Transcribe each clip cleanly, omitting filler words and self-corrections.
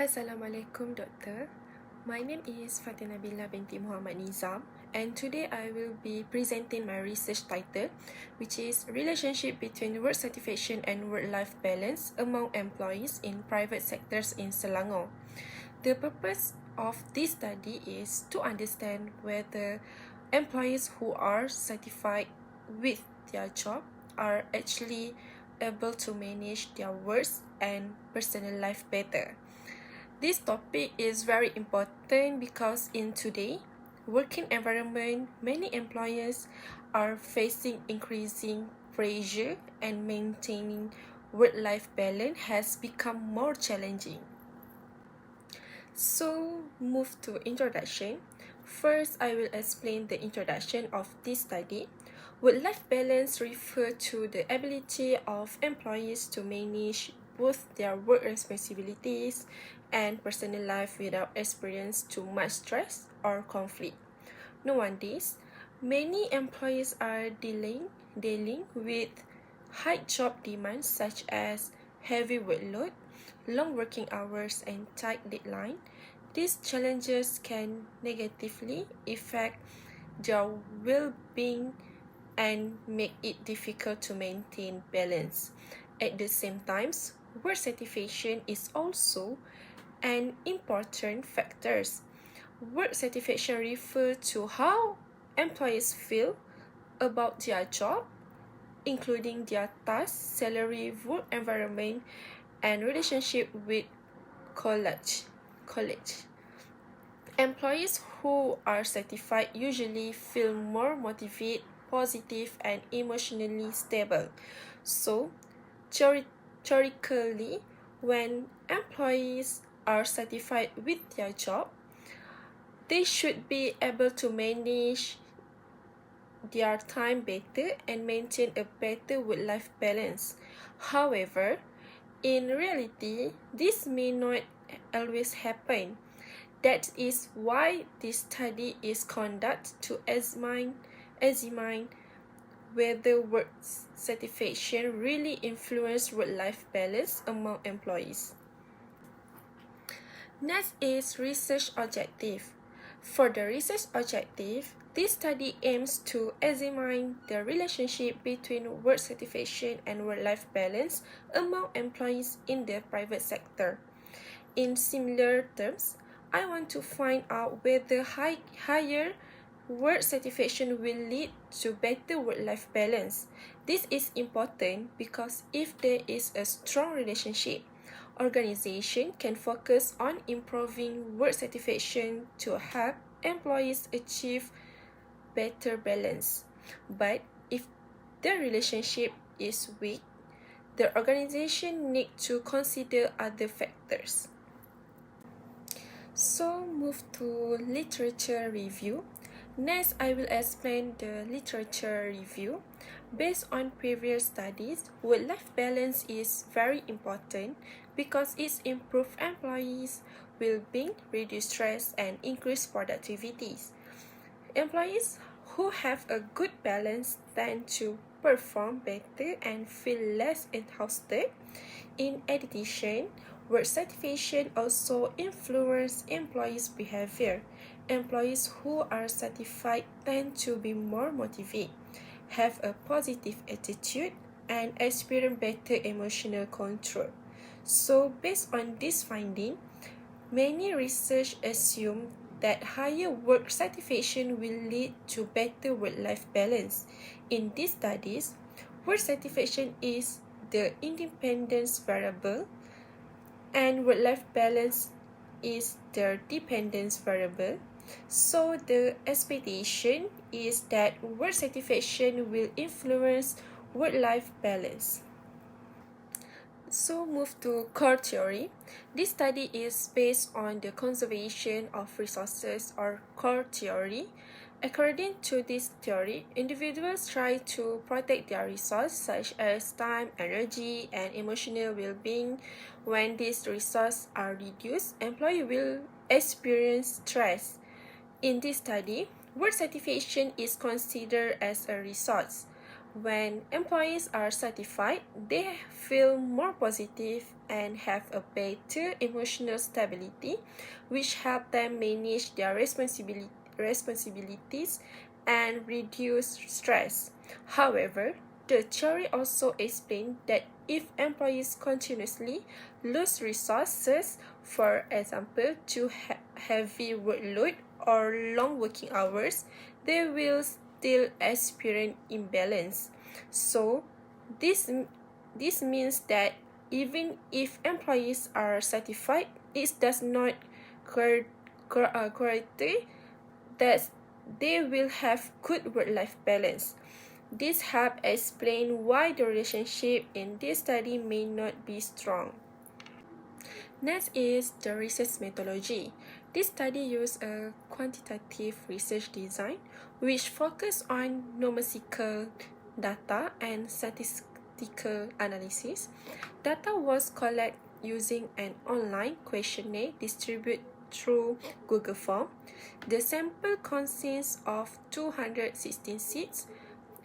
Assalamualaikum Doktor. My name is Fatin binti Muhammad Nizam, and today I will be presenting my research title, which is Relationship between Work Satisfaction and Work-Life Balance among Employees in Private Sectors in Selangor. The purpose of this study is to understand whether employees who are satisfied with their job are actually able to manage their work and personal life better. This topic is very important because in today's working environment, many employers are facing increasing pressure and maintaining work-life balance has become more challenging. So, move to introduction. First, I will explain the introduction of this study. Work-life balance refers to the ability of employees to manage both their work responsibilities and personal life without experiencing too much stress or conflict. Nowadays, many employees are dealing with high job demands such as heavy workload, long working hours, and tight deadline. These challenges can negatively affect their well-being and make it difficult to maintain balance. At the same time, work satisfaction is also an important factor. Work satisfaction refers to how employees feel about their job, including their tasks, salary, work environment, and relationship with colleagues. Employees who are satisfied usually feel more motivated, positive, and emotionally stable. So, theoretically, when employees are satisfied with their job, they should be able to manage their time better and maintain a better work-life balance. However, in reality, this may not always happen. That is why this study is conducted to examine whether work satisfaction really influences work-life balance among employees. Next is research objective. For the research objective, this study aims to examine the relationship between work satisfaction and work-life balance among employees in the private sector. In similar terms, I want to find out whether higher work satisfaction will lead to better work-life balance. This is important because if there is a strong relationship, organization can focus on improving work satisfaction to help employees achieve better balance. But if the relationship is weak, the organization needs to consider other factors. So, move to literature review. Next, I will explain the literature review. Based on previous studies, work-life balance is very important because it improves employees' well-being, reduce stress, and increase productivity. Employees who have a good balance tend to perform better and feel less exhausted. In addition, work satisfaction also influences employees' behavior. Employees who are satisfied tend to be more motivated, have a positive attitude, and experience better emotional control. So, based on this finding, many research assume that higher work satisfaction will lead to better work-life balance. In these studies, work satisfaction is the independence variable and work-life balance is the dependence variable. So the expectation is that work satisfaction will influence work-life balance. So move to core theory. This study is based on the conservation of resources or core theory. According to this theory, individuals try to protect their resources such as time, energy, and emotional well-being. When these resources are reduced, employees will experience stress. In this study, work satisfaction is considered as a resource. When employees are certified, they feel more positive and have a better emotional stability, which help them manage their responsibilities and reduce stress. However, the theory also explains that if employees continuously lose resources, for example, to heavy workload or long working hours, they will still experience imbalance. So, this means that even if employees are certified, it does not guarantee that they will have good work-life balance. This helps explain why the relationship in this study may not be strong. Next is the research methodology. This study used a quantitative research design which focused on numerical data and statistical analysis. Data was collected using an online questionnaire distributed through Google Form. The sample consists of 216 seats,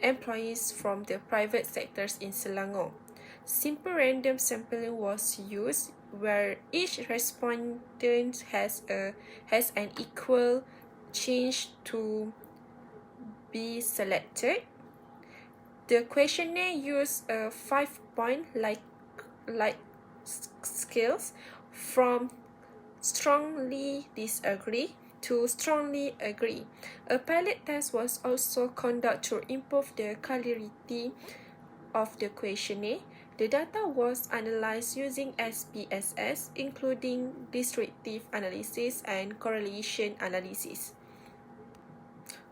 employees from the private sectors in Selangor. Simple random sampling was used where each respondent has an equal chance to be selected. The questionnaire used a 5-point like scales from strongly disagree to strongly agree. A pilot test was also conducted to improve the clarity of the questionnaire. The data was analyzed using SPSS, including descriptive analysis and correlation analysis.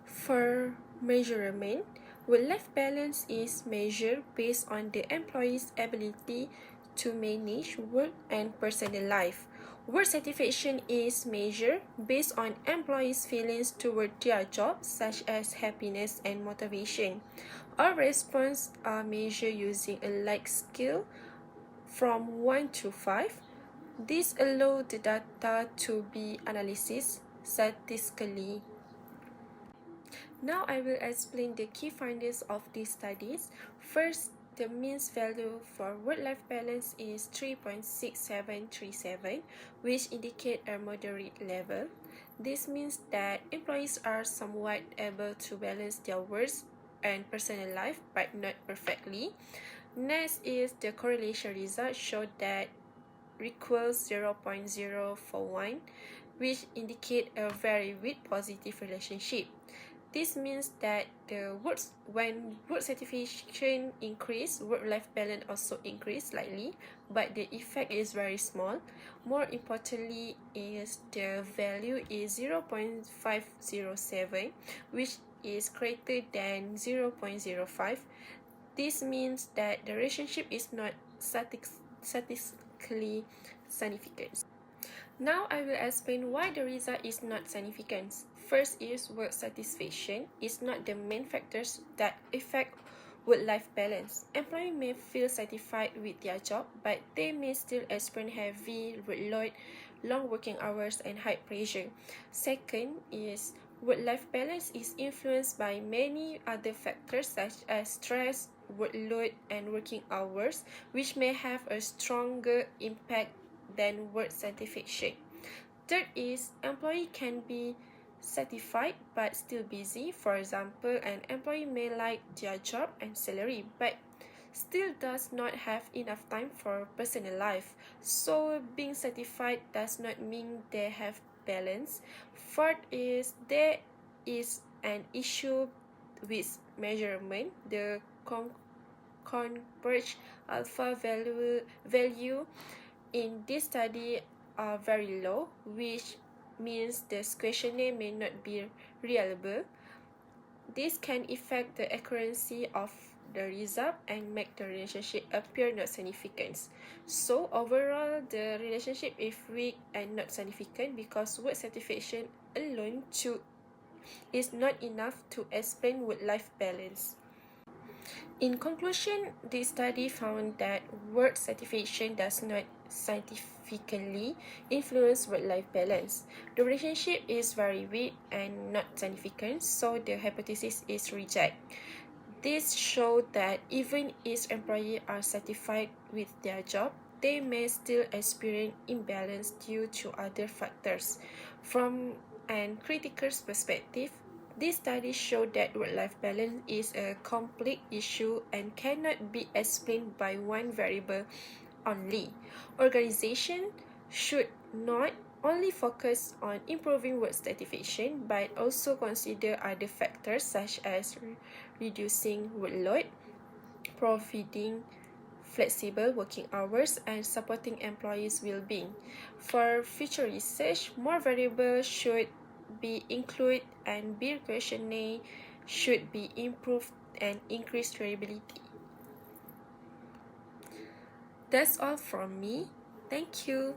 For measurement, work-life balance is measured based on the employee's ability to manage work and personal life. Work satisfaction is measured based on employees' feelings toward their job, such as happiness and motivation. All responses are measured using a like scale from 1 to 5. This allows the data to be analyzed statistically. Now I will explain the key findings of these studies. First, the mean value for work-life balance is 3.6737, which indicates a moderate level. This means that employees are somewhat able to balance their work and personal life, but not perfectly. Next is the correlation result showed that equals 0.041, which indicate a very weak positive relationship. This means that when work satisfaction increase, work-life balance also increase slightly, but the effect is very small. More importantly is the value is 0.507, which is greater than 0.05. This means that the relationship is not statistically significant. Now I will explain why the result is not significant. First is work satisfaction is not the main factors that affect work-life balance. Employees may feel satisfied with their job, but they may still experience heavy workload, long working hours, and high pressure. Second is work-life balance is influenced by many other factors such as stress, workload, and working hours, which may have a stronger impact than work satisfaction. Third is employee can be satisfied but still busy. For example, an employee may like their job and salary but still does not have enough time for personal life. So being satisfied does not mean they have balance. Fourth is there is an issue with measurement. The converged alpha value in this study are very low, which means the questionnaire may not be reliable. This can affect the accuracy of the result and make the relationship appear not significant. So overall, the relationship is weak and not significant because work satisfaction alone is not enough to explain work-life balance. In conclusion, this study found that work satisfaction does not significantly influence work-life balance. The relationship is very weak and not significant, so the hypothesis is rejected. This shows that even if employees are satisfied with their job, they may still experience imbalance due to other factors. From a critical perspective, this study showed that work-life balance is a complex issue and cannot be explained by one variable only. Organizations should not only focus on improving work satisfaction but also consider other factors such as reducing workload, providing flexible working hours, and supporting employees' well-being. For future research, more variables should be included and peer questionnaire should be improved and increase reliability. That's all from me. Thank you.